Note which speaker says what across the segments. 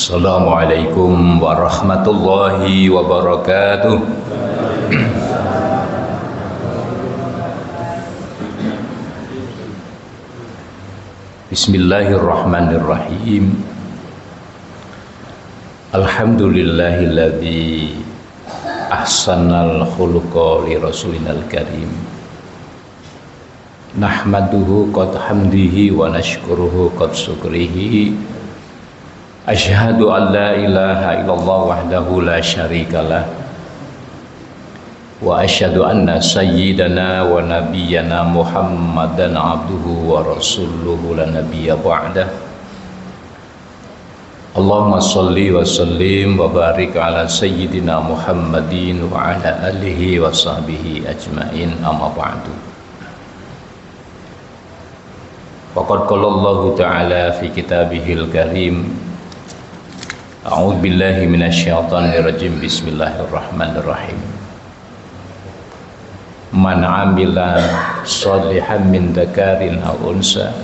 Speaker 1: Assalamualaikum warahmatullahi wabarakatuh. Bismillahirrahmanirrahim. Alhamdulillahilladzi ahsanal khuluqa li rasulinal karim. Nahmaduhu qad hamdihi wa nashkuruhu qad syukrihi. Asyhadu an la ilaha illallah wahdahu la syarikalah wa asyhadu anna sayyidana wa nabiyyana Muhammadan abduhu wa rasuluhu la nabiyya ba'dah. Allahumma shalli wa sallim wa barik ala sayyidina Muhammadin wa ala alihi wa sahbihi ajmain, amma ba'du. Faqad qala Allah ta'ala fi kitabihil karim, a'udzu billahi minasyaitonir rajim. Bismillahirrahmanirrahim. Man 'amila shalihan min dzakarin aw unsa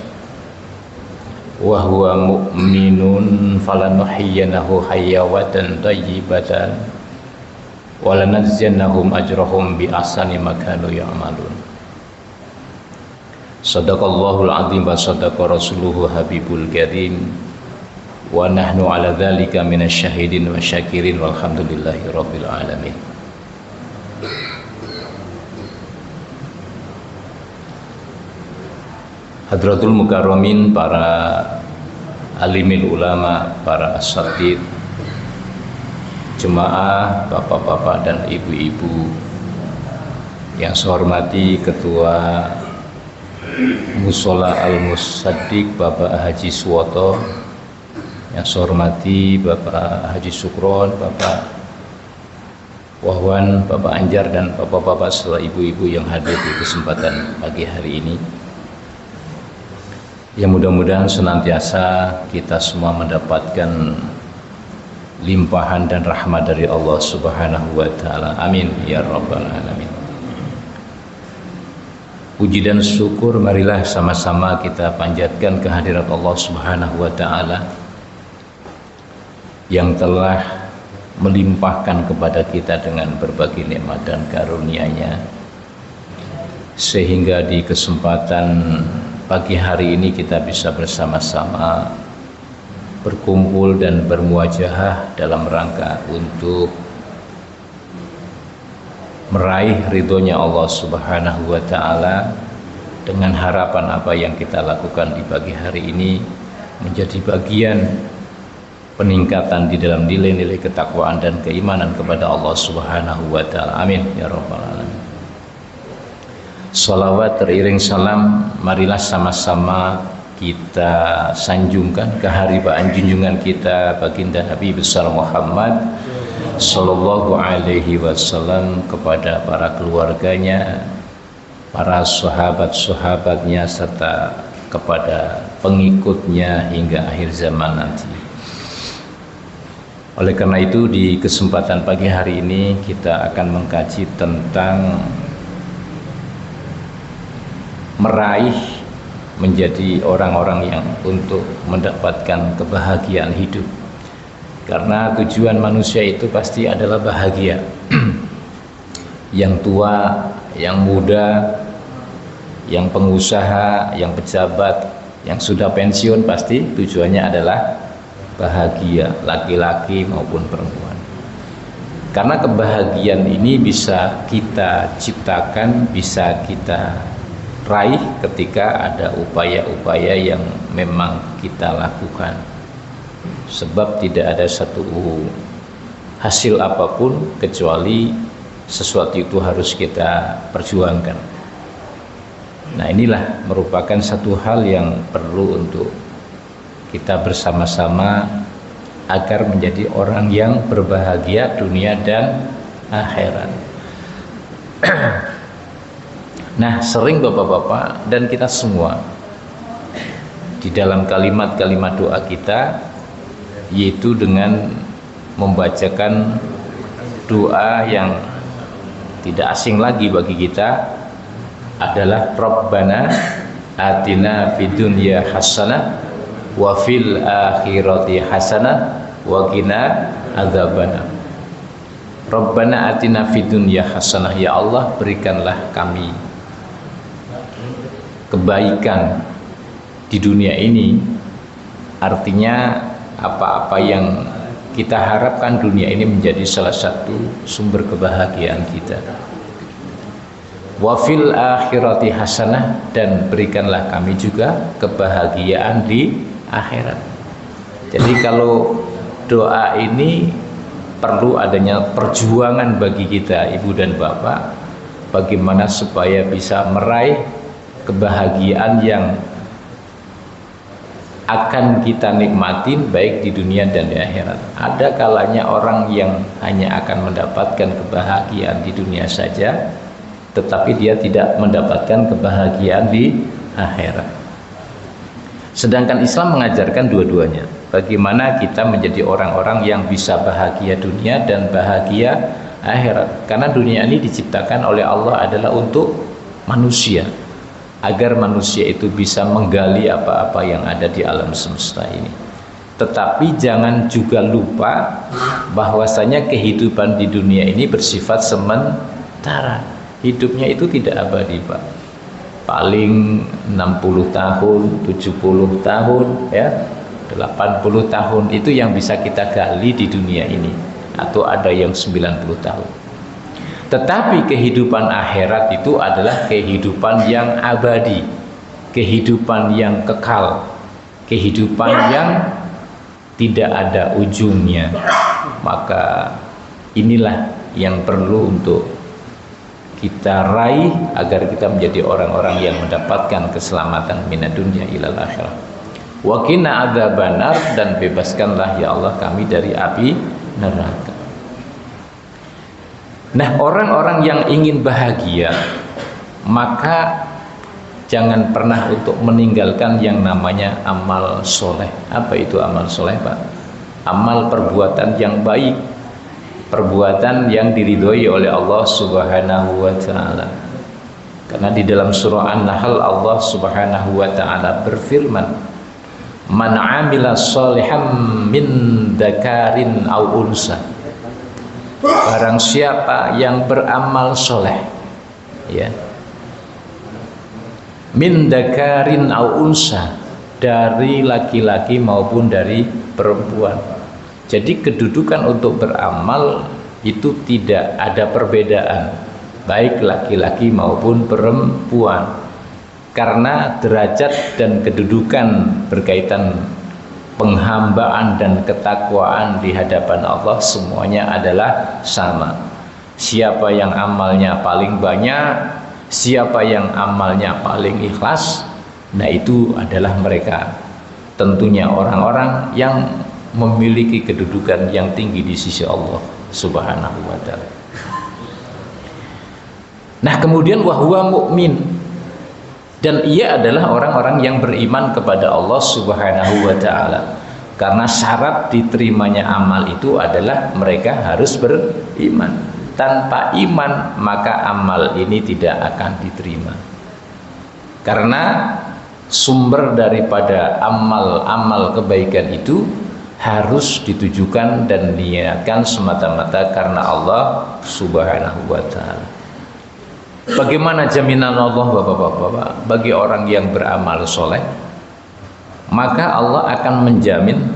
Speaker 1: wa huwa mu'minun falanuhyiyanahu hayatan thayyibatan wa lanajziyannahum ajrahum bi ahsani ma kanu ya'malun. Shadaqallahul 'azim wa shadaqa rasuluhu habibul karim. Wa nahnu ala dzalika minasyahidin wa syakirin walhamdulillahi rabbil alamin. Hadratul mukarramin, para alimil ulama, para asatid, jemaah, bapak-bapak dan ibu-ibu yang saya hormati, Ketua Mushola Al-Musaddiq Bapak Haji Suwoto, yang saya hormati Bapak Haji Sukron, Bapak Wahwan, Bapak Anjar, dan bapak-bapak serta ibu-ibu yang hadir di kesempatan pagi hari ini. Ya, mudah-mudahan senantiasa kita semua mendapatkan limpahan dan rahmat dari Allah Subhanahu wa Ta'ala. Amin ya rabbal alamin. Puji dan syukur marilah sama-sama kita panjatkan kehadirat Allah Subhanahu wa Ta'ala yang telah melimpahkan kepada kita dengan berbagai nikmat dan karunia-Nya, sehingga di kesempatan pagi hari ini kita bisa bersama-sama berkumpul dan bermuajahah dalam rangka untuk meraih ridhonya Allah Subhanahu wa Ta'ala, dengan harapan apa yang kita lakukan di pagi hari ini menjadi bagian peningkatan di dalam nilai-nilai ketakwaan dan keimanan kepada Allah Subhanahu wa Ta'ala. Amin ya rabbal alamin. Salawat teriring salam marilah sama-sama kita sanjungkan keharibaan junjungan kita baginda Nabi besar Muhammad sallallahu alaihi wasallam, kepada para keluarganya, para sahabat-sahabatnya, serta kepada pengikutnya hingga akhir zaman nanti. Oleh karena itu, di kesempatan pagi hari ini kita akan mengkaji tentang meraih menjadi orang-orang yang untuk mendapatkan kebahagiaan hidup. Karena tujuan manusia itu pasti adalah bahagia. Yang tua, yang muda, yang pengusaha, yang pejabat, yang sudah pensiun, pasti tujuannya adalah bahagia, laki-laki maupun perempuan. Karena kebahagiaan ini bisa kita ciptakan, bisa kita raih ketika ada upaya-upaya yang memang kita lakukan. Sebab tidak ada satu hasil apapun kecuali sesuatu itu harus kita perjuangkan. Nah, inilah merupakan satu hal yang perlu untuk kita bersama-sama agar menjadi orang yang berbahagia dunia dan akhirat. Nah, sering bapak-bapak dan kita semua di dalam kalimat-kalimat doa kita, yaitu dengan membacakan doa yang tidak asing lagi bagi kita, adalah Rabbana atina fid dunya hasanah wa fil akhirati hasanah wa qina adzabannar. Rabbana atina fid dunya hasanah, ya Allah berikanlah kami kebaikan di dunia ini. Artinya apa-apa yang kita harapkan dunia ini menjadi salah satu sumber kebahagiaan kita. Wa fil akhirati hasanah, dan berikanlah kami juga kebahagiaan di akhirat. Jadi kalau doa ini perlu adanya perjuangan bagi kita, ibu dan bapak, bagaimana supaya bisa meraih kebahagiaan yang akan kita nikmatin baik di dunia dan di akhirat. Ada kalanya orang yang hanya akan mendapatkan kebahagiaan di dunia saja, tetapi dia tidak mendapatkan kebahagiaan di akhirat. Sedangkan Islam mengajarkan dua-duanya. Bagaimana kita menjadi orang-orang yang bisa bahagia dunia dan bahagia akhirat. Karena dunia ini diciptakan oleh Allah adalah untuk manusia, agar manusia itu bisa menggali apa-apa yang ada di alam semesta ini. Tetapi jangan juga lupa bahwasanya kehidupan di dunia ini bersifat sementara. Hidupnya itu tidak abadi, Pak. Paling 60 tahun, 70 tahun, ya, 80 tahun itu yang bisa kita gali di dunia ini, atau ada yang 90 tahun. Tetapi kehidupan akhirat itu adalah kehidupan yang abadi, kehidupan yang kekal, kehidupan yang tidak ada ujungnya. Maka inilah yang perlu untuk kita raih agar kita menjadi orang-orang yang mendapatkan keselamatan minad dunya ilal akhirah. Wa qina adzabannar, dan bebaskanlah ya Allah kami dari api neraka. Nah, orang-orang yang ingin bahagia, maka jangan pernah untuk meninggalkan yang namanya amal soleh. Apa itu amal soleh, Pak? Amal perbuatan yang baik, perbuatan yang diridhoi oleh Allah Subhanahu wa Ta'ala. Karena di dalam surah An-Nahl Allah Subhanahu wa Ta'ala berfirman, man amila sholihan min dzakarin aw unsa, barang siapa yang beramal soleh, ya, min dzakarin aw unsa, dari laki-laki maupun dari perempuan. Jadi kedudukan untuk beramal itu tidak ada perbedaan, baik laki-laki maupun perempuan, karena derajat dan kedudukan berkaitan penghambaan dan ketakwaan di hadapan Allah semuanya adalah sama. Siapa yang amalnya paling banyak, siapa yang amalnya paling ikhlas, nah itu adalah mereka tentunya orang-orang yang memiliki kedudukan yang tinggi di sisi Allah Subhanahu wa Ta'ala. Nah, kemudian wahwa mukmin, dan ia adalah orang-orang yang beriman kepada Allah Subhanahu wa Ta'ala. Karena syarat diterimanya amal itu adalah mereka harus beriman. Tanpa iman maka amal ini tidak akan diterima. Karena sumber daripada amal-amal kebaikan itu harus ditujukan dan niatkan semata-mata karena Allah Subhanahu wa Ta'ala. Bagaimana jaminan Allah, Bapak-bapak, bagi orang yang beramal soleh? Maka Allah akan menjamin,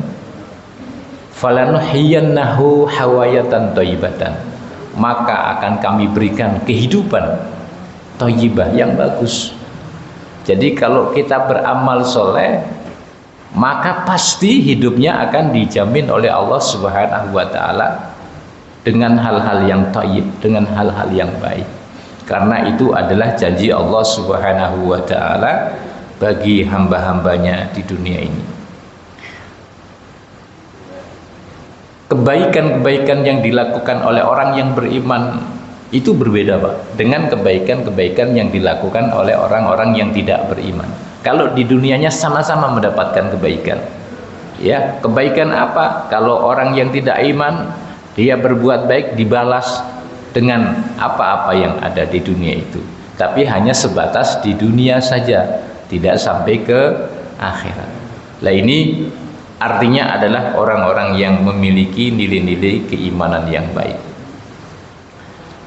Speaker 1: falanuhyiyannahu hawayatan thayyibatan, maka akan kami berikan kehidupan thayyibah yang bagus. Jadi kalau kita beramal soleh, maka pasti hidupnya akan dijamin oleh Allah Subhanahu wa Ta'ala dengan hal-hal yang thayyib, dengan hal-hal yang baik. Karena itu adalah janji Allah Subhanahu wa Ta'ala bagi hamba-hambanya di dunia ini. Kebaikan-kebaikan yang dilakukan oleh orang yang beriman itu berbeda, Pak, dengan kebaikan-kebaikan yang dilakukan oleh orang-orang yang tidak beriman. Kalau di dunianya sama-sama mendapatkan kebaikan, ya, kebaikan apa? Kalau orang yang tidak iman, dia berbuat baik dibalas dengan apa-apa yang ada di dunia itu, tapi hanya sebatas di dunia saja, tidak sampai ke akhirat. Nah, ini artinya adalah orang-orang yang memiliki nilai-nilai keimanan yang baik.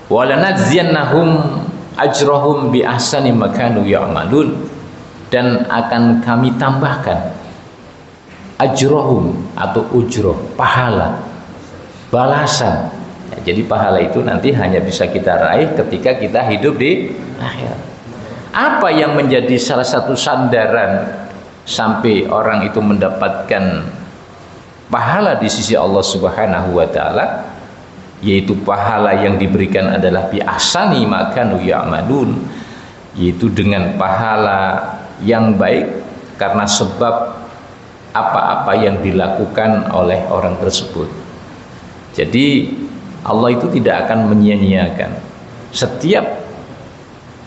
Speaker 1: Walanadziyannahum ajrahum bi ahsani ma kanu ya'malun, dan akan kami tambahkan ajrohum atau ujroh, pahala, balasan. Ya, jadi pahala itu nanti hanya bisa kita raih ketika kita hidup di akhirat. Apa yang menjadi salah satu sandaran sampai orang itu mendapatkan pahala di sisi Allah Subhanahu wa taala, yaitu pahala yang diberikan adalah bi ahsani ma kanu ya'malun, yaitu dengan pahala yang baik karena sebab apa-apa yang dilakukan oleh orang tersebut. Jadi Allah itu tidak akan menyia-nyiakan setiap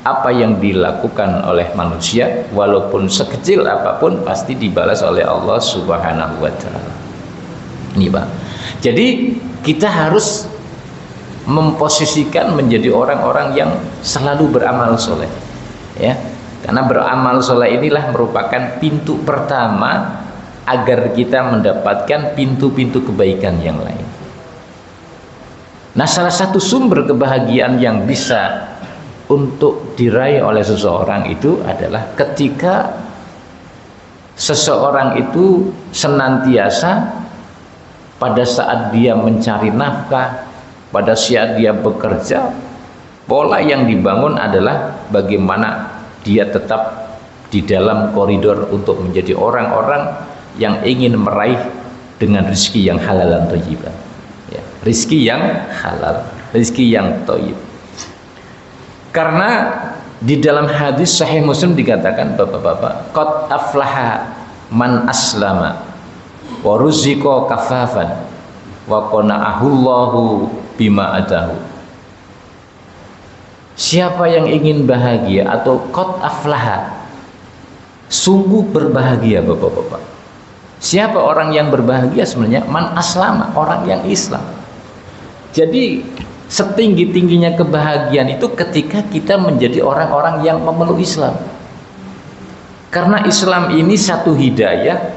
Speaker 1: apa yang dilakukan oleh manusia, walaupun sekecil apapun pasti dibalas oleh Allah Subhanahu wa taala. Ini Pak. Jadi kita harus memposisikan menjadi orang-orang yang selalu beramal soleh, ya. Karena beramal soleh inilah merupakan pintu pertama agar kita mendapatkan pintu-pintu kebaikan yang lain. Nah, salah satu sumber kebahagiaan yang bisa untuk diraih oleh seseorang itu adalah ketika seseorang itu senantiasa pada saat dia mencari nafkah, pada saat dia bekerja, pola yang dibangun adalah bagaimana dia tetap di dalam koridor untuk menjadi orang-orang yang ingin meraih dengan rezeki yang halal dan thayyib. Ya, rezeki yang halal, rezeki yang thayyib. Karena di dalam hadis Sahih Muslim dikatakan, Bapak-bapak, qad aflaha man aslama wa ruziqa kafafan wa qana'ahullahu bima atahu. Siapa yang ingin bahagia, atau qad aflaha, sungguh berbahagia Bapak-bapak. Siapa orang yang berbahagia sebenarnya? Man aslama, orang yang Islam. Jadi setinggi-tingginya kebahagiaan itu ketika kita menjadi orang-orang yang memeluk Islam. Karena Islam ini satu hidayah,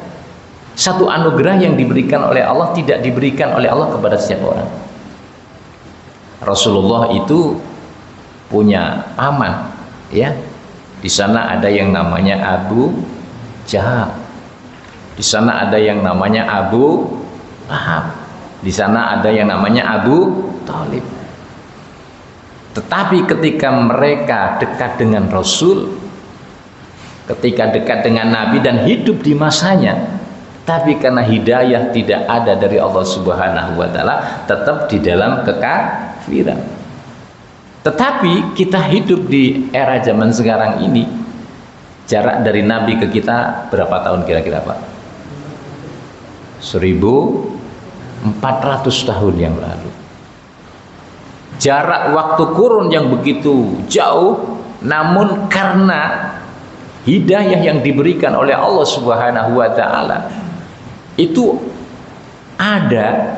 Speaker 1: satu anugerah yang diberikan oleh Allah, tidak diberikan oleh Allah kepada setiap orang. Rasulullah itu punya paman, ya. Di sana ada yang namanya Abu Jahal. Di sana ada yang namanya Abu Lahab. Di sana ada yang namanya Abu Thalib. Tetapi ketika mereka dekat dengan Rasul, ketika dekat dengan Nabi dan hidup di masanya, tapi karena hidayah tidak ada dari Allah Subhanahu wa taala, tetap di dalam kekafiran. Tetapi kita hidup di era zaman sekarang ini, jarak dari Nabi ke kita berapa tahun kira-kira Pak? 1400 tahun yang lalu. Jarak waktu kurun yang begitu jauh, namun karena hidayah yang diberikan oleh Allah Subhanahu wa taala itu ada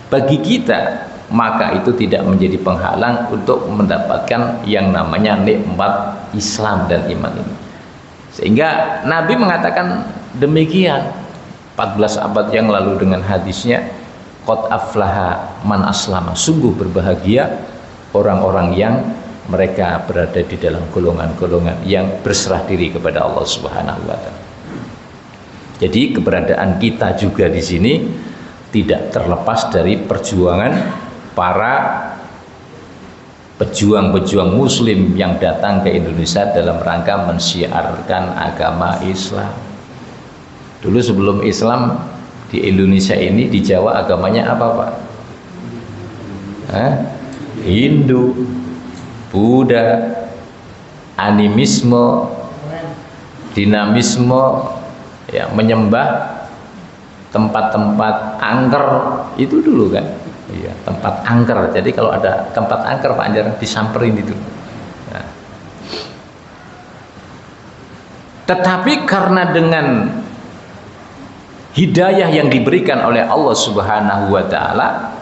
Speaker 1: bagi kita, maka itu tidak menjadi penghalang untuk mendapatkan yang namanya nikmat Islam dan iman ini. Sehingga Nabi mengatakan demikian 14 abad yang lalu dengan hadisnya, qad aflaha man aslama, sungguh berbahagia orang-orang yang mereka berada di dalam golongan-golongan yang berserah diri kepada Allah Subhanahu wa taala. Jadi keberadaan kita juga di sini tidak terlepas dari perjuangan para pejuang-pejuang muslim yang datang ke Indonesia dalam rangka mensyiarkan agama Islam. Dulu sebelum Islam di Indonesia ini, di Jawa agamanya apa Pak? Hindu, Buddha, animisme, dinamisme, ya, menyembah tempat-tempat angker itu dulu kan. Iya, tempat angker. Jadi kalau ada tempat angker Pak Anjar disamperin itu. Nah. Tetapi karena dengan hidayah yang diberikan oleh Allah Subhanahu wa taala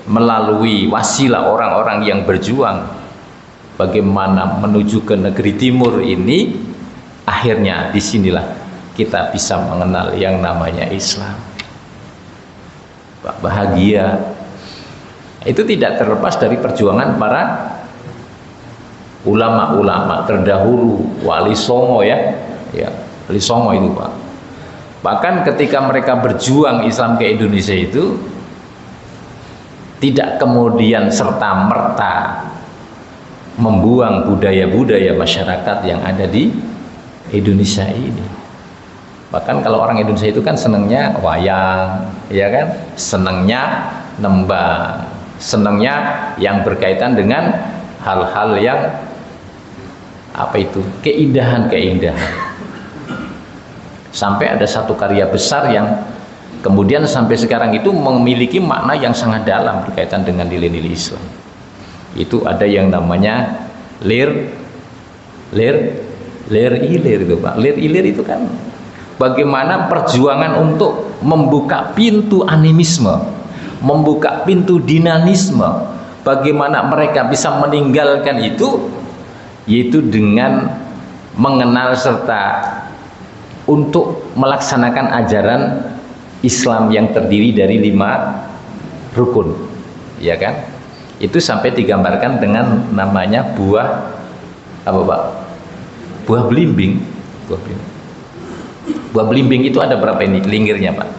Speaker 1: melalui wasilah orang-orang yang berjuang bagaimana menuju ke negeri timur ini, akhirnya disinilah kita bisa mengenal yang namanya Islam. Bahagia. Itu tidak terlepas dari perjuangan para ulama-ulama terdahulu, Wali Songo ya, Wali Songo itu Pak. Bahkan ketika mereka berjuang Islam ke Indonesia itu tidak kemudian serta-merta membuang budaya-budaya masyarakat yang ada di Indonesia ini. Bahkan kalau orang Indonesia itu kan senangnya wayang, ya kan, senangnya nembang, senangnya yang berkaitan dengan hal-hal yang apa itu, keindahan-keindahan. Sampai ada satu karya besar yang kemudian sampai sekarang itu memiliki makna yang sangat dalam berkaitan dengan nilai-nilai Islam. Itu ada yang namanya lir ilir itu Pak. Lir ilir itu kan bagaimana perjuangan untuk membuka pintu animisme, membuka pintu dinamisme, bagaimana mereka bisa meninggalkan itu, yaitu dengan mengenal serta untuk melaksanakan ajaran Islam yang terdiri dari 5 rukun, ya kan? Itu sampai digambarkan dengan namanya buah apa Pak? Buah belimbing. Buah belimbing itu ada berapa ini linggirnya Pak?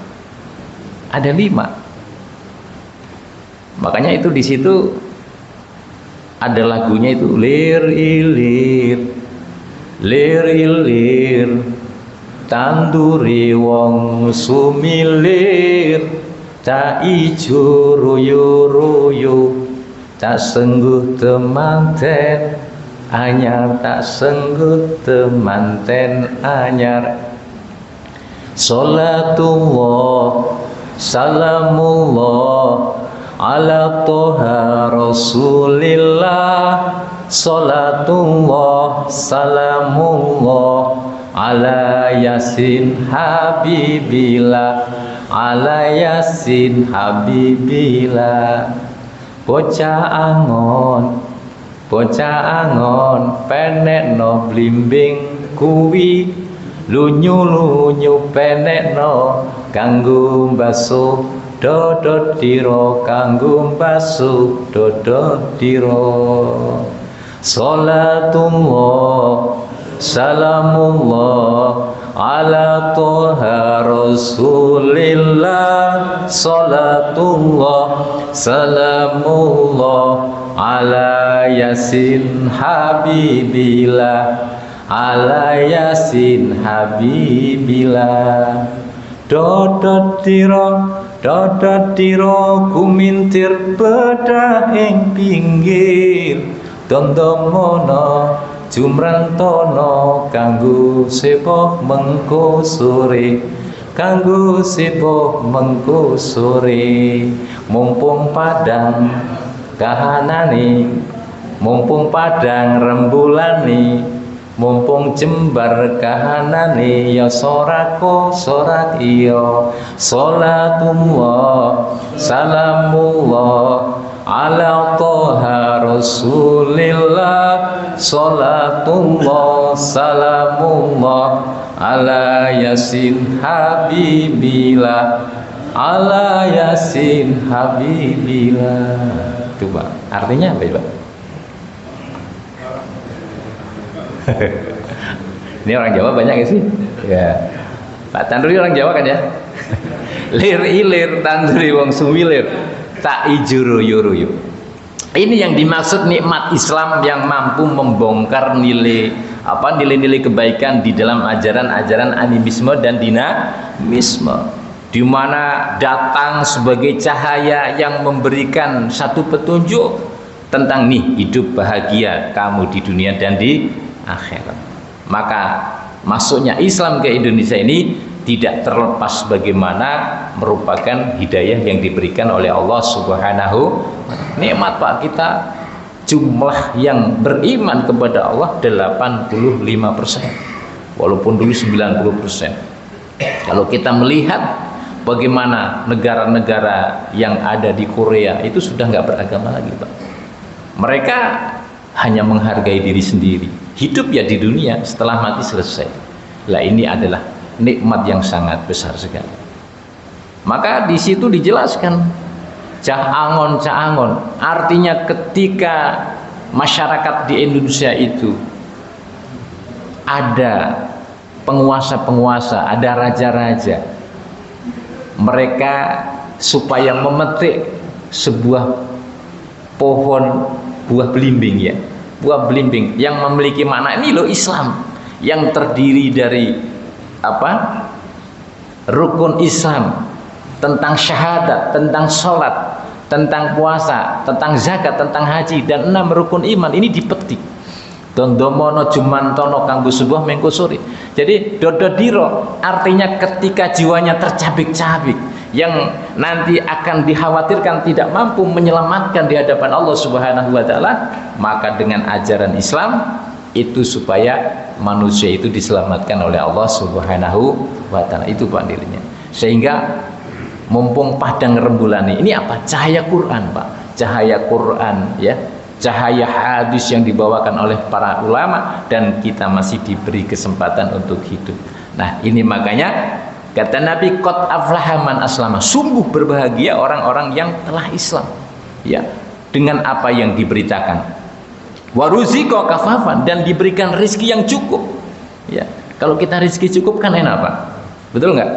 Speaker 1: Ada 5. Makanya itu di situ ada lagunya itu lir ilir tanduri wong sumilir tak ijo royo tak sengguh temanten anyar tak sengguh temanten anyar Salatullah salamullah ala toha rasulillah Salatullah salamullah ala yasin habibillah ala yasin habibillah bocah angon penekno blimbing kuwi lunyu penekno kanggo mbasuh dodotiro kanggo mbasuh dodotiro Salatullah salamullah ala toha rasulillah salatullah salamullah ala yasin habibillah ala yasin habibillah dodotiro kumintir bedah ing pinggir dondomono jumrantono kanggo sepoh mengko sore mumpung padang kahanane mumpung padang rembulane mumpung jembar kahanane ya sorako sorak iyo salatullah salamullah ala toha rasulillah salatullah salamullah ala yasin habibillah ala yasin habibillah. Itu Pak, artinya apa ya Pak? Ini orang Jawa banyak ya sih? Ya. Pak Tanduri orang Jawa kan ya? Lir ilir tanduri wong sumilir tak ijuru yuruyu. Ini yang dimaksud nikmat Islam yang mampu membongkar nilai-nilai kebaikan di dalam ajaran-ajaran animisme dan dinamisme, di mana datang sebagai cahaya yang memberikan satu petunjuk tentang nih hidup bahagia kamu di dunia dan di akhirat. Maka masuknya Islam ke Indonesia ini tidak terlepas bagaimana merupakan hidayah yang diberikan oleh Allah Subhanahu. Nikmat Pak, kita jumlah yang beriman kepada Allah 85%, walaupun dulu 90%. Kalau kita melihat bagaimana negara-negara yang ada di Korea itu sudah nggak beragama lagi Pak. Mereka hanya menghargai diri sendiri, hidup ya di dunia, setelah mati selesai. Lah ini adalah nikmat yang sangat besar sekali. Maka di situ dijelaskan cah angon, artinya ketika masyarakat di Indonesia itu ada penguasa-penguasa, ada raja-raja, mereka supaya memetik sebuah pohon buah belimbing, ya, buah belimbing yang memiliki makna ini loh, Islam yang terdiri dari apa? Rukun Islam, tentang syahadat, tentang sholat, tentang puasa, tentang zakat, tentang haji, dan 6 rukun iman ini dipetik. Dondomono jumantono kanggo sebuah mengkusuri. Jadi dododiro artinya ketika jiwanya tercabik-cabik, yang nanti akan dikhawatirkan tidak mampu menyelamatkan di hadapan Allah Subhanahu wa taala, maka dengan ajaran Islam itu supaya manusia itu diselamatkan oleh Allah Subhanahu wa taala. Itu Pak nilainya. Sehingga mumpung padang rembulan ini apa? Cahaya Quran, Pak. Cahaya Quran, ya. Cahaya hadis yang dibawakan oleh para ulama, dan kita masih diberi kesempatan untuk hidup. Nah, ini makanya kata Nabi, qad aflaha man aslama, sungguh berbahagia orang-orang yang telah Islam, ya, dengan apa yang diberitakan. Wa ruziqa kafafan, dan diberikan rezeki yang cukup, ya. Kalau kita rezeki cukup kan enak, Pak, betul nggak?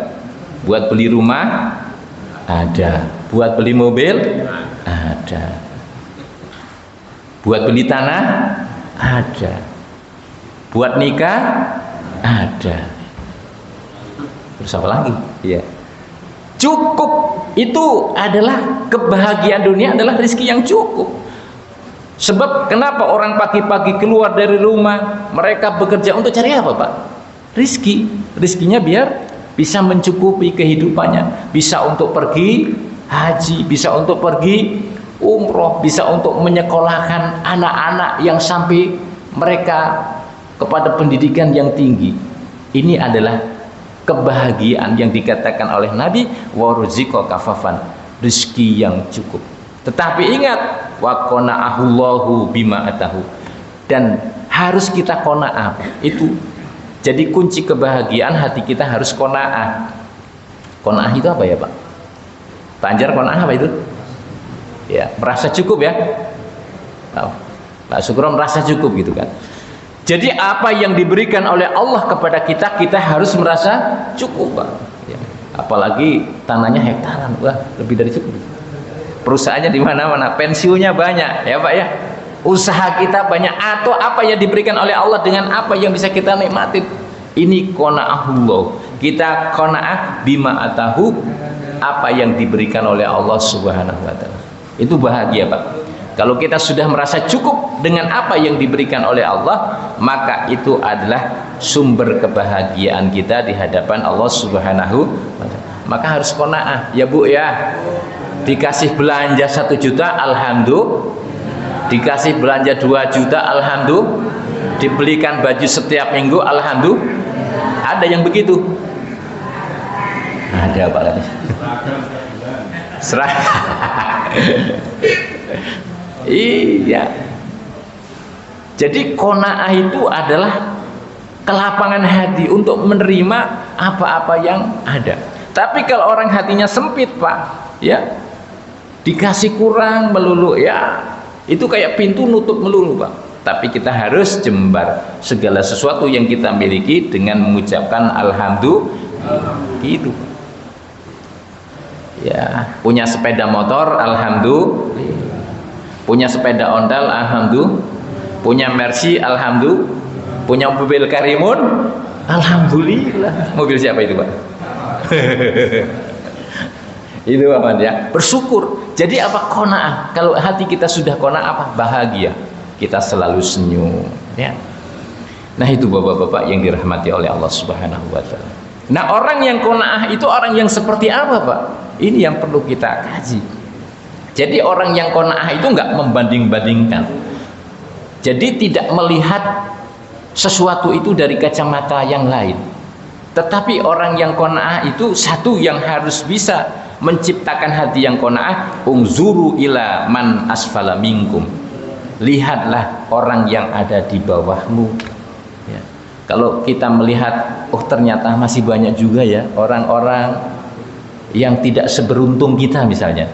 Speaker 1: Buat beli rumah ada, buat beli mobil ada, buat beli tanah ada, buat nikah ada. Terus apa lagi? Ya, cukup. Itu adalah kebahagiaan dunia, adalah rezeki yang cukup. Sebab kenapa orang pagi-pagi keluar dari rumah, mereka bekerja untuk cari apa, Pak? Rezeki. Rezekinya biar bisa mencukupi kehidupannya, bisa untuk pergi haji, bisa untuk pergi umroh, bisa untuk menyekolahkan anak-anak yang sampai mereka kepada pendidikan yang tinggi. Ini adalah kebahagiaan yang dikatakan oleh Nabi, wa ruziqa kafafan, rezeki yang cukup. Tetapi ingat, wa qana'ahullahu bima atahu, dan harus kita qanaah. Itu jadi kunci kebahagiaan hati kita, harus qanaah. Qanaah itu apa ya, Pak? Banjar qanaah apa itu? Ya, merasa cukup, ya. Pak Sukron merasa cukup gitu kan. Jadi apa yang diberikan oleh Allah kepada kita, kita harus merasa cukup, Pak. Ya. Apalagi tanahnya hektaran, wah, lebih dari cukup. Perusahaannya di mana-mana, pensiunnya banyak, ya Pak ya. Usaha kita banyak, atau apa yang diberikan oleh Allah dengan apa yang bisa kita nikmatin. Ini qanaahullah. Kita qanaah bima atahu, apa yang diberikan oleh Allah Subhanahu wa taala. Itu bahagia, Pak. Kalau kita sudah merasa cukup dengan apa yang diberikan oleh Allah, maka itu adalah sumber kebahagiaan kita di hadapan Allah Subhanahu wa taala. Maka harus qanaah, ya Bu ya. Dikasih belanja 1 juta, alhamdulillah. Dikasih belanja 2 juta, alhamdulillah. Dibelikan baju setiap minggu, alhamdulillah. Ada yang begitu? Ada, Pak. Serah. Iya. Jadi qanaah itu adalah kelapangan hati untuk menerima apa-apa yang ada. Tapi kalau orang hatinya sempit, Pak, ya, dikasih kurang melulu, ya, itu kayak pintu nutup melulu, Pak. Tapi kita harus jembar segala sesuatu yang kita miliki dengan mengucapkan alhamdulillah. Gitu. Ya, punya sepeda motor, alhamdulillah. Punya sepeda ondal, alhamdulillah. Punya Mercy, alhamdulillah. Punya mobil Karimun, alhamdulillah. Mobil siapa itu, Pak? Itu apa ya? Bersyukur. Jadi apa? Qanaah. Kalau hati kita sudah qanaah, apa? Bahagia. Kita selalu senyum, ya. Nah, itu Bapak-bapak yang dirahmati oleh Allah Subhanahu wa taala. Nah, orang yang qanaah itu orang yang seperti apa, Pak? Ini yang perlu kita kaji. Jadi orang yang qanaah itu enggak membanding-bandingkan. Jadi tidak melihat sesuatu itu dari kacamata yang lain. Tetapi orang yang qanaah itu satu yang harus bisa menciptakan hati yang qanaah, unzuru ila man asfala minkum. Lihatlah orang yang ada di bawahmu, ya. Kalau kita melihat, oh ternyata masih banyak juga ya orang-orang yang tidak seberuntung kita misalnya.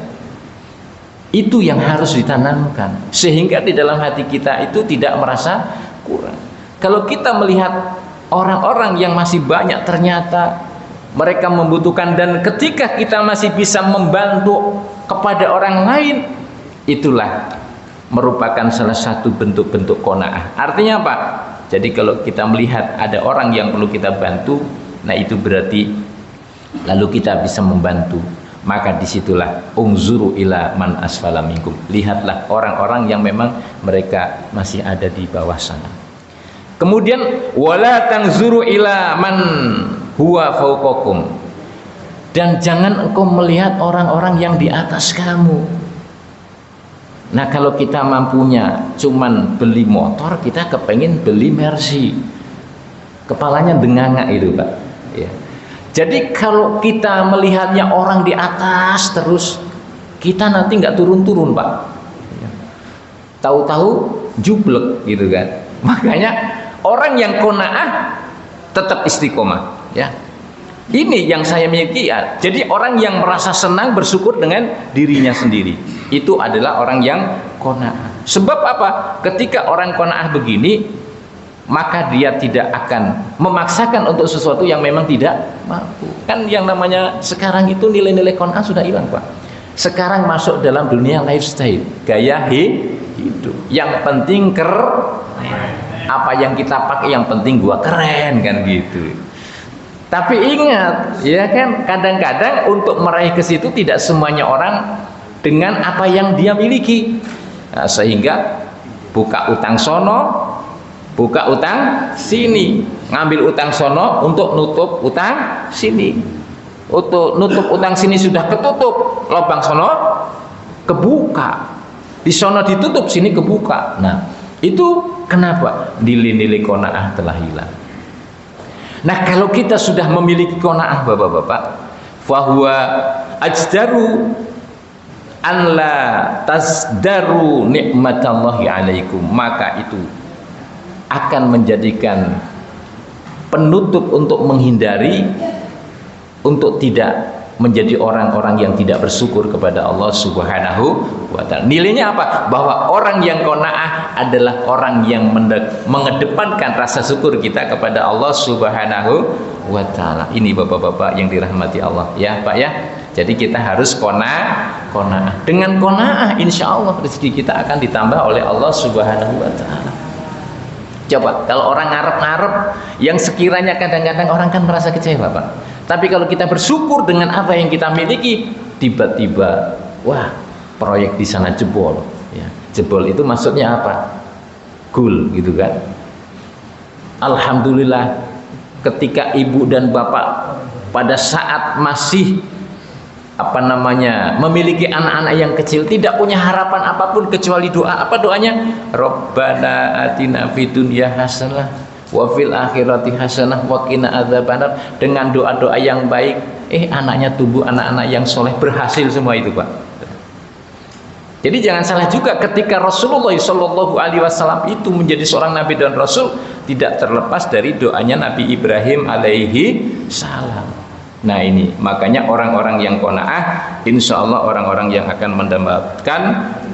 Speaker 1: Itu yang harus ditanamkan sehingga di dalam hati kita itu tidak merasa kurang. Kalau kita melihat orang-orang yang masih banyak ternyata mereka membutuhkan, dan ketika kita masih bisa membantu kepada orang lain, itulah merupakan salah satu bentuk-bentuk qanaah. Artinya apa? Jadi kalau kita melihat ada orang yang perlu kita bantu, nah itu berarti lalu kita bisa membantu. Maka disitulah unzuru ila man asfala minkum, lihatlah orang-orang yang memang mereka masih ada di bawah sana. Kemudian wala tanzuru ila man huwa fauqakum, dan jangan engkau melihat orang-orang yang di atas kamu. Nah kalau kita mampunya cuman beli motor, kita kepengen beli Mercy, kepalanya denganga itu Pak ya. Jadi kalau kita melihatnya orang di atas terus, kita nanti nggak turun-turun Pak. Tahu-tahu jublek gitu kan. Makanya orang yang qanaah tetap istiqomah ya. Ini yang saya miliki ya. Jadi orang yang merasa senang bersyukur dengan dirinya sendiri, itu adalah orang yang qanaah. Sebab apa? Ketika orang qanaah begini, maka dia tidak akan memaksakan untuk sesuatu yang memang tidak mampu. Kan yang namanya sekarang itu nilai-nilai qanaah sudah hilang Pak. Sekarang masuk dalam dunia lifestyle, gaya hidup. Yang penting apa yang kita pakai, yang penting gua keren kan gitu. Tapi ingat ya kan, kadang-kadang untuk meraih ke situ tidak semuanya orang dengan apa yang dia miliki. Nah, sehingga buka utang sono, buka utang sini, ngambil utang sono untuk nutup utang sini. Untuk nutup utang sini sudah ketutup, lubang sono kebuka. Di sono ditutup, sini kebuka. Nah, itu kenapa? Nilai-nilai qanaah telah hilang. Nah, kalau kita sudah memiliki qanaah Bapak-bapak, fahuwa ajdaru an la tasdaru nikmatallahi alaikum, maka itu akan menjadikan penutup untuk menghindari untuk tidak menjadi orang-orang yang tidak bersyukur kepada Allah Subhanahu wa ta'ala. Nilainya apa? Bahwa orang yang qanaah adalah orang yang mengedepankan rasa syukur kita kepada Allah Subhanahu wa ta'ala. Ini Bapak-bapak yang dirahmati Allah ya Pak ya. Jadi kita harus qanaah. Dengan qanaah insya Allah rezeki kita akan ditambah oleh Allah Subhanahu wa ta'ala. Coba kalau orang ngarep-ngarep yang sekiranya kadang-kadang orang kan merasa kecewa Pak. Tapi kalau kita bersyukur dengan apa yang kita miliki, tiba-tiba wah proyek di sana jebol ya. Jebol itu maksudnya apa? Gul gitu kan. Alhamdulillah ketika ibu dan bapak pada saat masih memiliki anak-anak yang kecil, tidak punya harapan apapun kecuali doa. Apa doanya? Rabbana atina fid dunya hasanah wa fil akhirati hasanah wa qina adzabannar. Dengan doa-doa yang baik, anaknya tumbuh anak-anak yang soleh, berhasil semua itu Pak. Jadi jangan salah juga, ketika Rasulullah Shallallahu Alaihi Wasallam itu menjadi seorang nabi dan rasul, tidak terlepas dari doanya Nabi Ibrahim alaihi salam. Nah ini makanya orang-orang yang qanaah, insya Allah orang-orang yang akan mendapatkan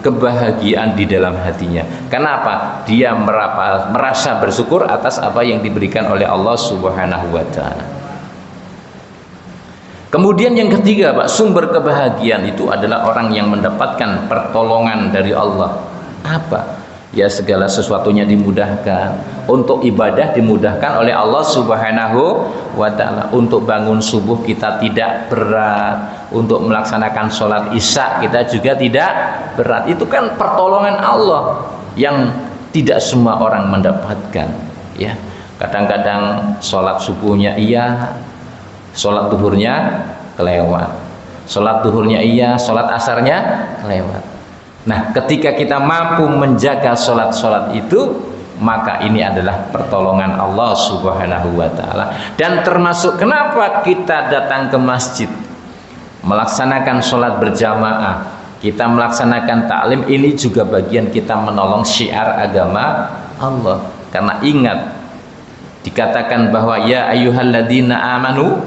Speaker 1: kebahagiaan di dalam hatinya. Kenapa? Dia merasa bersyukur atas apa yang diberikan oleh Allah Subhanahu wa ta'ala. Kemudian yang ketiga Pak, sumber kebahagiaan itu adalah orang yang mendapatkan pertolongan dari Allah. Apa? Ya segala sesuatunya dimudahkan. Untuk ibadah dimudahkan oleh Allah Subhanahu wa ta'ala. Untuk bangun subuh kita tidak berat, untuk melaksanakan sholat isya kita juga tidak berat. Itu kan pertolongan Allah yang tidak semua orang mendapatkan ya. Kadang-kadang sholat subuhnya iya, sholat duhurnya kelewat, sholat duhurnya iya, sholat asarnya kelewat. Nah, ketika kita mampu menjaga sholat-sholat itu, maka ini adalah pertolongan Allah Subhanahu wa ta'ala. Dan termasuk kenapa kita datang ke masjid, melaksanakan sholat berjamaah, kita melaksanakan taklim, ini juga bagian kita menolong syiar agama Allah. Karena ingat, Dikatakan bahwa ya ayyuhalladzina amanu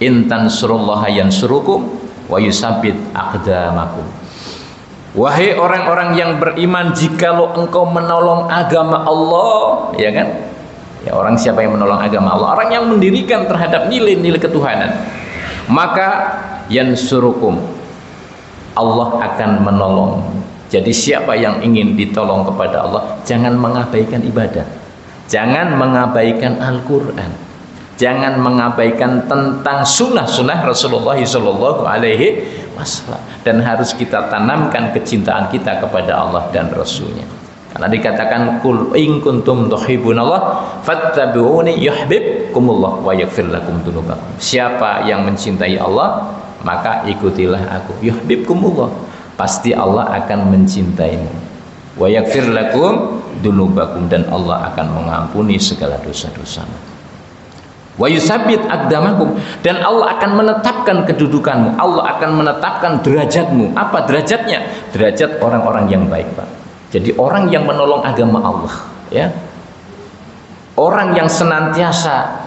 Speaker 1: in tansurullaha yansurukum wa yusabbit aqdamakum. Wahai orang-orang yang beriman, jikalau engkau menolong agama Allah, ya kan? Ya, orang siapa yang menolong agama Allah? Orang yang mendirikan terhadap nilai-nilai ketuhanan. Maka yansurukum, Allah akan menolong. Jadi siapa yang ingin ditolong kepada Allah, jangan mengabaikan ibadah, jangan mengabaikan Al-Quran, jangan mengabaikan tentang sunnah-sunnah Rasulullah SAW. Dan harus kita tanamkan kecintaan kita kepada Allah dan Rasulnya. Karena dikatakan kul in kuntum tuhibbunallah fattabi'uni yuhibbukumullah wa yaghfir lakum dzunubakum. Siapa yang mencintai Allah, maka ikutilah aku. Yuhibbukumullah, pasti Allah akan mencintaimu. Wa yaghfir lakum dzunubakum, dan Allah akan mengampuni segala dosa-dosamu. Wa yusabbit aqdamakum, dan Allah akan menetapkan kedudukanmu. Allah akan menetapkan derajatmu. Apa derajatnya? Derajat orang-orang yang baik, Pak. Jadi orang yang menolong agama Allah, ya. Orang yang senantiasa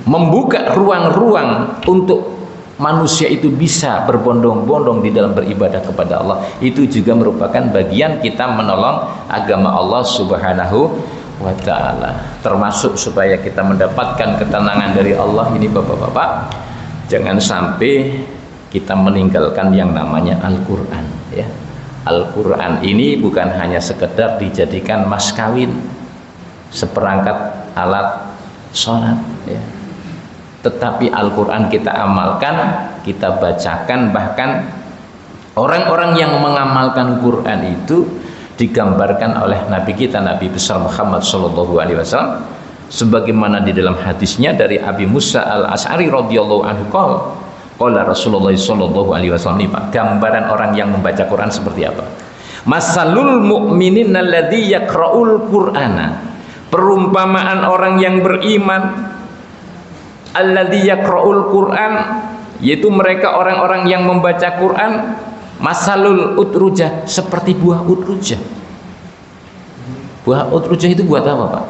Speaker 1: membuka ruang-ruang untuk manusia itu bisa berbondong-bondong di dalam beribadah kepada Allah, itu juga merupakan bagian kita menolong agama Allah Subhanahu wa ta'ala. Termasuk supaya kita mendapatkan ketenangan dari Allah ini, Bapak-bapak, jangan sampai kita meninggalkan yang namanya Al-Quran, ya. Al-Quran ini bukan hanya sekedar dijadikan mas kawin, seperangkat alat sholat, ya. Tetapi Al-Quran kita amalkan, kita bacakan. Bahkan orang-orang yang mengamalkan Quran itu digambarkan oleh Nabi kita, Nabi besar Muhammad SAW, sebagaimana di dalam hadisnya dari Abi Musa al-Asy'ari radhiyallahu anhu, qala Rasulullah SAW, ini Pak, gambaran orang yang membaca Quran seperti apa. Masalul mu'minin alladzi yaqra'ul Qur'ana, perumpamaan orang yang beriman, alladzi yaqra'ul Qur'an, yaitu mereka orang-orang yang membaca Quran. Masalul utrujah, seperti buah utrujah. Buah utrujah itu buat apa, Pak?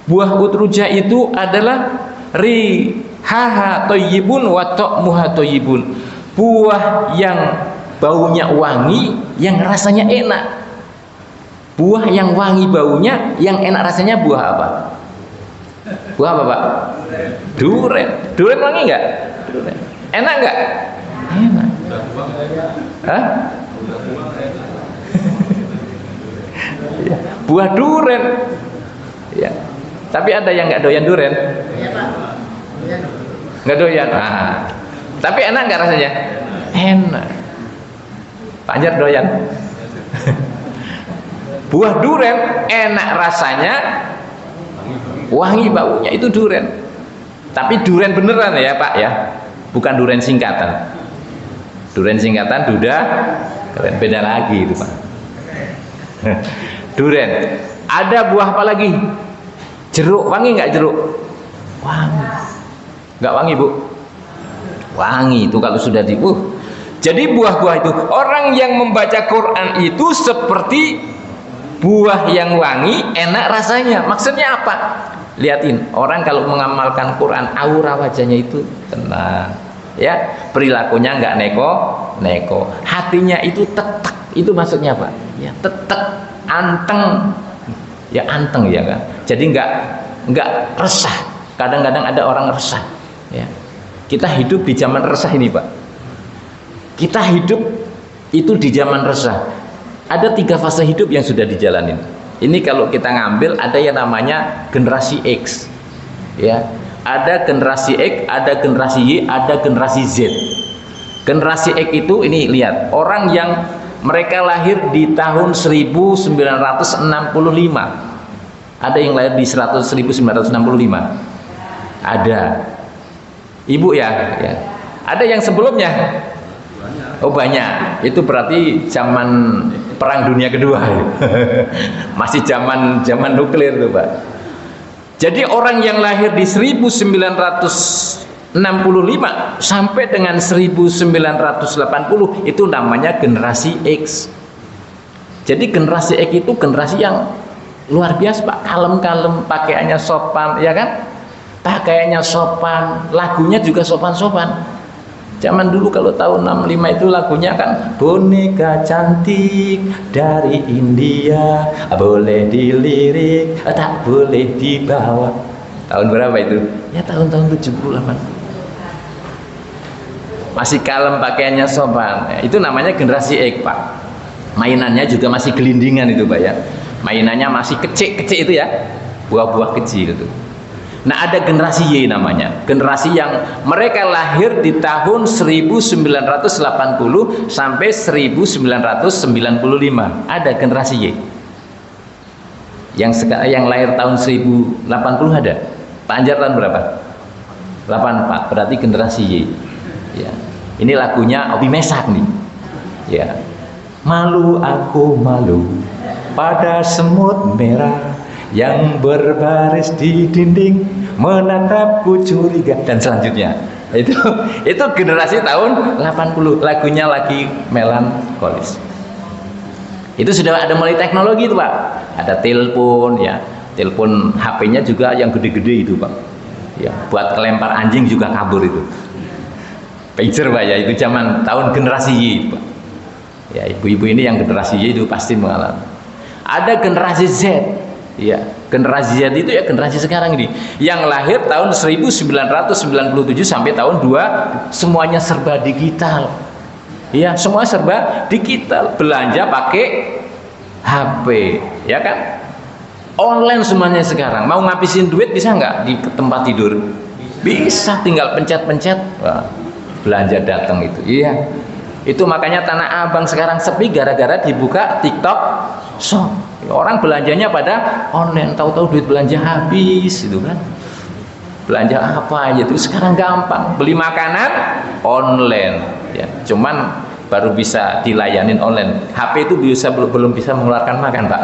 Speaker 1: Buah utrujah itu adalah rihaha thayyibun wa ta'muha thayyibun, buah yang baunya wangi, yang rasanya enak. Buah yang wangi baunya, yang enak rasanya buah apa? Buah apa, Pak? Duren. Duren wangi enggak? Duren. Enak enggak? Enak. Hah? Ya, buah duren. Ya. Tapi ada yang nggak doyan duren? Nggak doyan. Tapi enak nggak rasanya? Enak. Pak Anjar doyan. Buah duren enak rasanya, wangi baunya, itu duren. Tapi duren beneran ya, Pak, ya, bukan duren singkatan. Duren singkatan duda, keren, beda lagi itu, Pak. Duren. Ada buah apa lagi? Jeruk. Wangi nggak jeruk? Wangi. Nggak wangi, Bu? Wangi itu kalau sudah di Jadi buah-buah itu, orang yang membaca Quran itu seperti buah yang wangi, enak rasanya. Maksudnya apa? Lihatin, orang kalau mengamalkan Quran, aura wajahnya itu tenang, ya, perilakunya nggak neko, hatinya itu tetek. Itu maksudnya apa? Ya, tetek, anteng, ya anteng, ya kan. Jadi nggak resah. Kadang-kadang ada orang resah, ya. Kita hidup di zaman resah ini, Pak. Kita hidup itu di zaman resah. Ada 3 fase hidup yang sudah dijalanin. Ini kalau kita ngambil, ada yang namanya generasi X, ya. Ada generasi X, ada generasi Y, ada generasi Z. Generasi X itu, ini lihat, orang yang mereka lahir di tahun 1965. Ada yang lahir di 1965. Ada. Ibu ya. Ada yang sebelumnya. Oh banyak. Itu berarti zaman Perang Dunia Kedua. Masih zaman nuklir tuh, Pak. Jadi orang yang lahir di 1965 sampai dengan 1980 itu namanya generasi X. Jadi generasi X itu generasi yang luar biasa Pak, kalem-kalem, pakaiannya sopan, ya kan? Pakaiannya sopan, lagunya juga sopan-sopan. Zaman dulu kalau tahun 65 itu lagunya kan boneka cantik dari India, boleh dilirik, tak boleh dibawa. Tahun berapa itu? Ya tahun-tahun 70-an. Masih kalem, pakaiannya sopan. Itu namanya generasi X Pak. Mainannya juga masih gelindingan itu Pak ya. Mainannya masih kecil-kecil itu ya, buah-buah kecil itu. Nah ada generasi Y namanya, generasi yang mereka lahir di tahun 1980 sampai 1995. Ada generasi Y. Yang lahir tahun 1080 ada. Pak Anjar tahun berapa? 84, berarti generasi Y. Ya. Ini lagunya Obi Mesak nih. Ya. Malu aku malu pada semut merah yang berbaris di dinding menatapku curiga, dan selanjutnya itu generasi tahun 80, lagunya lagi melankolis. Itu sudah ada mulai teknologi itu Pak, ada telepon ya, telepon HP-nya juga yang gede-gede itu Pak ya, buat lempar anjing juga kabur itu pager Pak ya, itu zaman tahun generasi Y Pak ya. Ibu-ibu ini yang generasi Y itu pasti mengalami. Ada generasi Z ya, generasi Z itu ya generasi sekarang ini yang lahir tahun 1997 sampai tahun 2, semuanya serba digital ya, semua serba digital, belanja pakai HP ya kan, online semuanya sekarang. Mau ngabisin duit bisa nggak di tempat tidur? Bisa, tinggal pencet-pencet, wah, belanja datang itu. Iya, itu makanya Tanah Abang sekarang sepi gara-gara dibuka TikTok Shop. Orang belanjanya pada online, tahu-tahu duit belanja habis itu kan. Belanja apa aja itu sekarang gampang, beli makanan online ya, cuman baru bisa dilayanin online. HP itu belum bisa mengeluarkan makan Pak.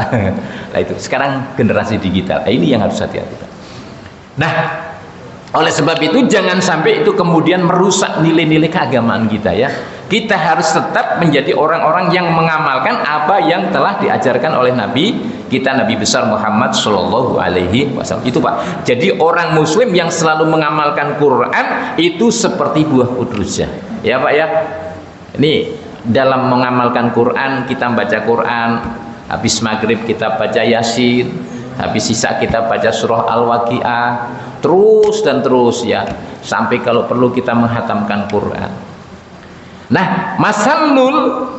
Speaker 1: Nah itu sekarang generasi digital. Nah, ini yang harus hati-hati Pak. Nah oleh sebab itu jangan sampai itu kemudian merusak nilai-nilai keagamaan kita ya. Kita harus tetap menjadi orang-orang yang mengamalkan apa yang telah diajarkan oleh Nabi kita, Nabi besar Muhammad Shallallahu Alaihi Wasallam. Itu Pak. Jadi orang Muslim yang selalu mengamalkan Quran itu seperti buah udrujah. Ya Pak ya. Ini dalam mengamalkan Quran, kita baca Quran, habis maghrib kita baca Yasin, habis sisa kita baca surah Al-Waqiah, terus dan terus ya, sampai kalau perlu kita menghatamkan Quran. Nah, masalul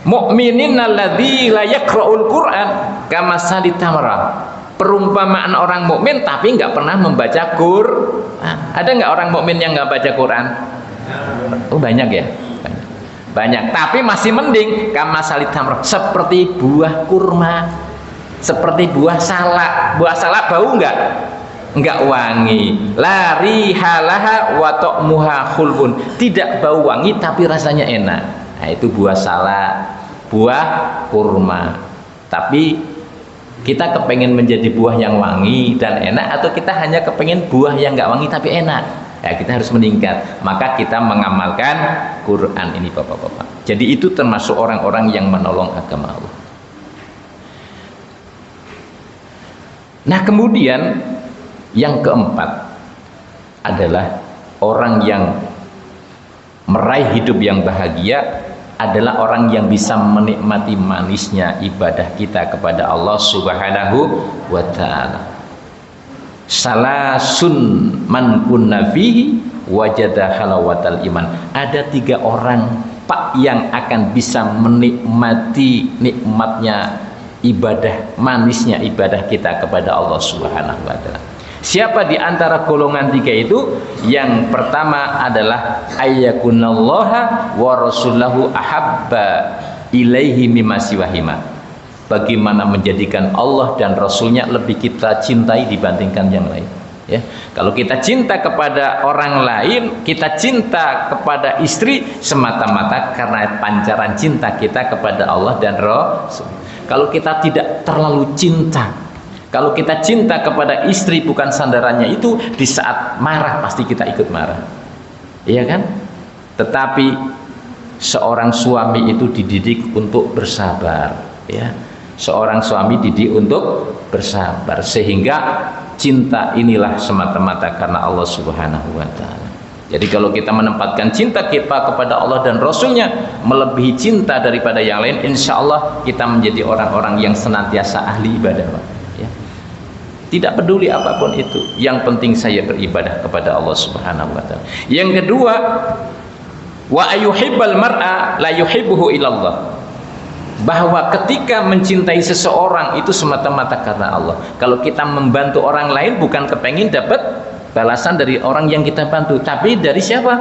Speaker 1: mu'minin alladzi la yaqra'ul Qur'an kamasali tamra. Perumpamaan orang mukmin tapi nggak pernah membaca Quran. Ada nggak orang mukmin yang nggak baca Quran? Oh banyak ya, banyak. Tapi masih mending kamasali tamra, seperti buah kurma, seperti buah salak. Buah salak bau nggak? Enggak wangi, la rihalaha wa ta'muha khulbun, tidak bau wangi tapi rasanya enak. Nah itu buah salak, buah kurma. Tapi kita kepengen menjadi buah yang wangi dan enak, atau kita hanya kepengen buah yang enggak wangi tapi enak? Ya kita harus meningkat, maka kita mengamalkan Quran ini Bapak-bapak. Jadi itu termasuk orang-orang yang menolong agama Allah. Nah kemudian yang keempat adalah orang yang meraih hidup yang bahagia adalah orang yang bisa menikmati manisnya ibadah kita kepada Allah Subhanahu wa ta'ala. Salasun man kunna fihi wajada halawatal iman. Ada 3 orang Pak yang akan bisa menikmati nikmatnya ibadah, manisnya ibadah kita kepada Allah Subhanahu wa ta'ala. Siapa di antara golongan 3 itu? Yang pertama adalah ayyakunallaha wa rasulahu ahabba ilaihi mimma siwahima. Bagaimana menjadikan Allah dan Rasulnya lebih kita cintai dibandingkan yang lain ya. Kalau kita cinta kepada orang lain, kita cinta kepada istri semata-mata karena pancaran cinta kita kepada Allah dan Rasul. Kalau kita tidak terlalu cinta, kalau kita cinta kepada istri bukan sandarannya, itu di saat marah pasti kita ikut marah, iya kan? Tetapi seorang suami itu dididik untuk bersabar, ya. Seorang suami didik untuk bersabar, sehingga cinta inilah semata-mata karena Allah Subhanahu wa ta'ala. Jadi kalau kita menempatkan cinta kita kepada Allah dan Rasulnya melebihi cinta daripada yang lain, insya Allah kita menjadi orang-orang yang senantiasa ahli ibadah, Pak. Ya. Tidak peduli apapun itu, yang penting saya beribadah kepada Allah Subhanahu wa ta'ala. Yang kedua, wa ayuhibbal mar'a la yuhibbuhu ilallah, bahwa ketika mencintai seseorang itu semata-mata karena Allah. Kalau kita membantu orang lain bukan kepengin dapat balasan dari orang yang kita bantu, tapi dari siapa?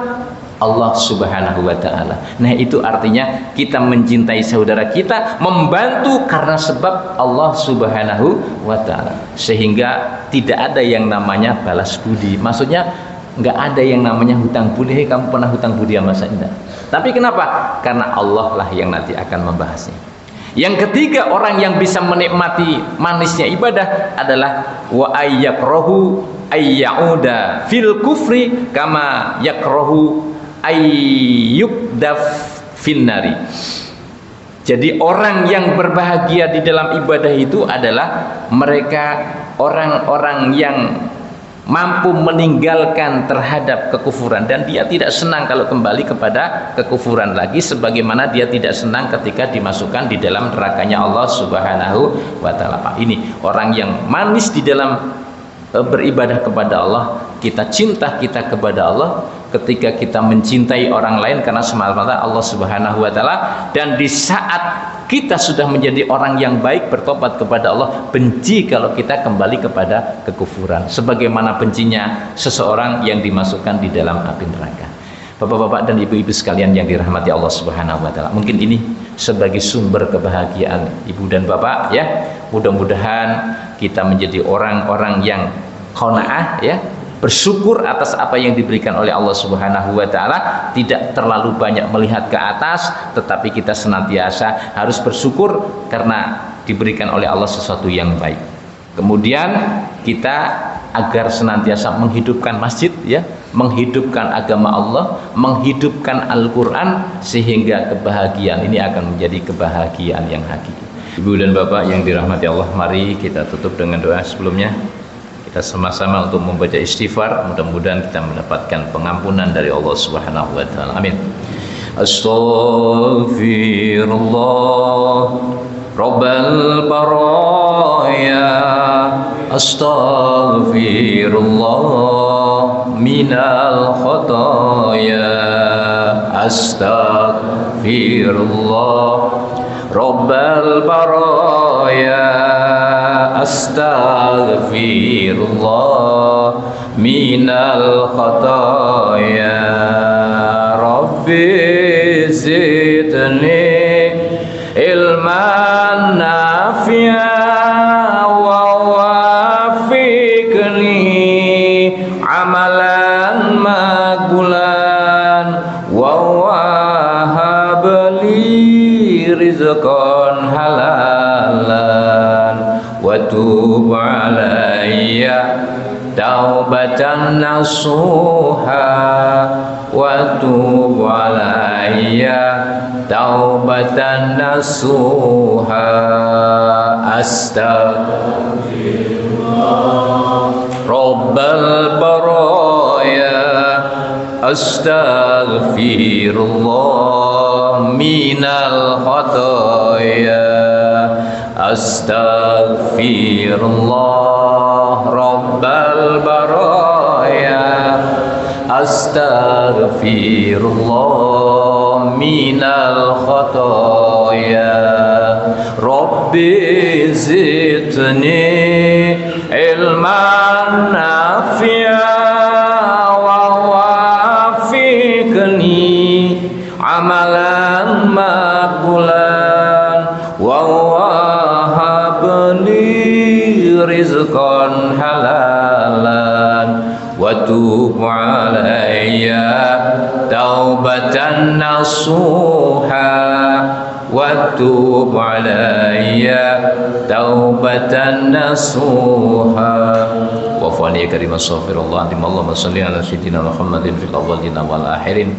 Speaker 1: Allah Subhanahu wa ta'ala. Nah, itu artinya kita mencintai saudara kita, membantu karena sebab Allah Subhanahu wa ta'ala, sehingga tidak ada yang namanya balas budi. Maksudnya nggak ada yang namanya hutang budi. Hey, kamu pernah hutang budi sama saya? Enggak. Tapi kenapa? Karena Allah lah yang nanti akan membahasnya. Yang ketiga, orang yang bisa menikmati manisnya ibadah adalah wa ayyakrahu ayyauda fil kufri kama yakrahu ayyubdaf finnari. Jadi orang yang berbahagia di dalam ibadah itu adalah mereka orang-orang yang mampu meninggalkan terhadap kekufuran, dan dia tidak senang kalau kembali kepada kekufuran lagi, sebagaimana dia tidak senang ketika dimasukkan di dalam nerakanya Allah Subhanahu wa ta'ala. Pak, ini orang yang manis di dalam beribadah kepada Allah. Kita cinta kita kepada Allah ketika kita mencintai orang lain karena semata-mata Allah Subhanahu wa ta'ala, dan di saat kita sudah menjadi orang yang baik bertobat kepada Allah, benci kalau kita kembali kepada kekufuran, sebagaimana bencinya seseorang yang dimasukkan di dalam api neraka. Bapak-bapak dan ibu-ibu sekalian yang dirahmati Allah Subhanahu wa ta'ala, mungkin ini sebagai sumber kebahagiaan ibu dan bapak, ya. Mudah-mudahan kita menjadi orang-orang yang qanaah, ya, bersyukur atas apa yang diberikan oleh Allah Subhanahu wa ta'ala, tidak terlalu banyak melihat ke atas, tetapi kita senantiasa harus bersyukur karena diberikan oleh Allah sesuatu yang baik. Kemudian kita agar senantiasa menghidupkan masjid, ya, menghidupkan agama Allah, menghidupkan Al-Quran, sehingga kebahagiaan ini akan menjadi kebahagiaan yang hakiki. Ibu dan bapak yang dirahmati Allah, mari kita tutup dengan doa sebelumnya. Kita sama-sama untuk membaca istighfar, mudah-mudahan kita mendapatkan pengampunan dari Allah Subhanahu wa ta'ala. Amin. Astaghfirullah Rabbal baraya, astaghfirullah minal khataya, astaghfirullah Rabbal baraya, astaghfirullah minal khataya, Rabbi zidni ilman nafi'a wa wafiqni amalan maqbulan wa wahabli rizqan halalan wa tub alayya taubatan nasuha, wa tub alayya taubatan nasuha, astaghfirullah Rabbal baraya, astaghfirullah minal khataya, astaghfirullah Rabbal baraya, astaghfirullah minal khataya, Rabbi zidni ilman nafi'a wa wafiqni amalan maqbulan wa wahabli rizqan halalan wa tub alayya taubatan nasuha, wa tub alayya taubatan nasuha, wa fani karim astaghfirullah. Allahumma shalli ala sayyidina Muhammadin fil awwalin wal akhirin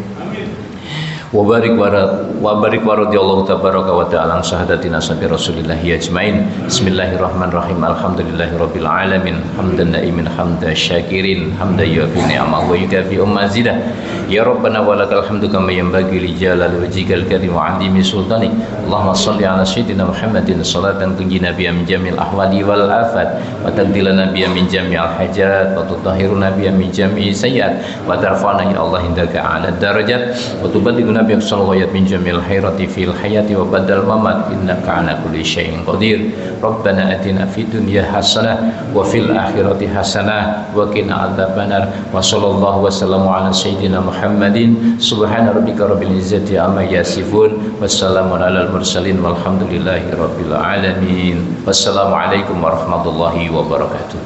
Speaker 1: wa barik wa radhiyallahu tabaraka wa ta'ala an sahadatina sabi rasulillahi ajmain. Bismillahirrahmanirrahim. Alhamdulillahirabbil alamin hamdan na'imin hamda syakirin hamda yuafi ni'amahu wa yukafi mazidah. Ya rabbana wa lakal hamdu kama yanbaghi li jalali wajhikal karim wa 'azimi sultani. Allahumma shalli ala sayyidina Muhammadin salatan tunjina biha min jamil ahwali wal afat wa taqdilana biha min jami'il hajat wa tutahhiruna biha min jami'i sayyi'at wa tarfa'na ya Allah indaka 'ala darajat wa tuballighuna bi aqsal ghayat min jamil khairati fil hayati wa badal mamat innaka 'ala kulli syai'in qadir. Rabbana atina fid dunya hasanah wa fil akhirati hasanah wa qina adzabannar. Wa sallallahu wasallamu ala sayyidina Muhammadin subhana rabbika rabbil izzati amma yasifun wassalamun alal mursalin walhamdulillahi rabbil alamin. Wassalamu alaikum warahmatullahi wabarakatuh.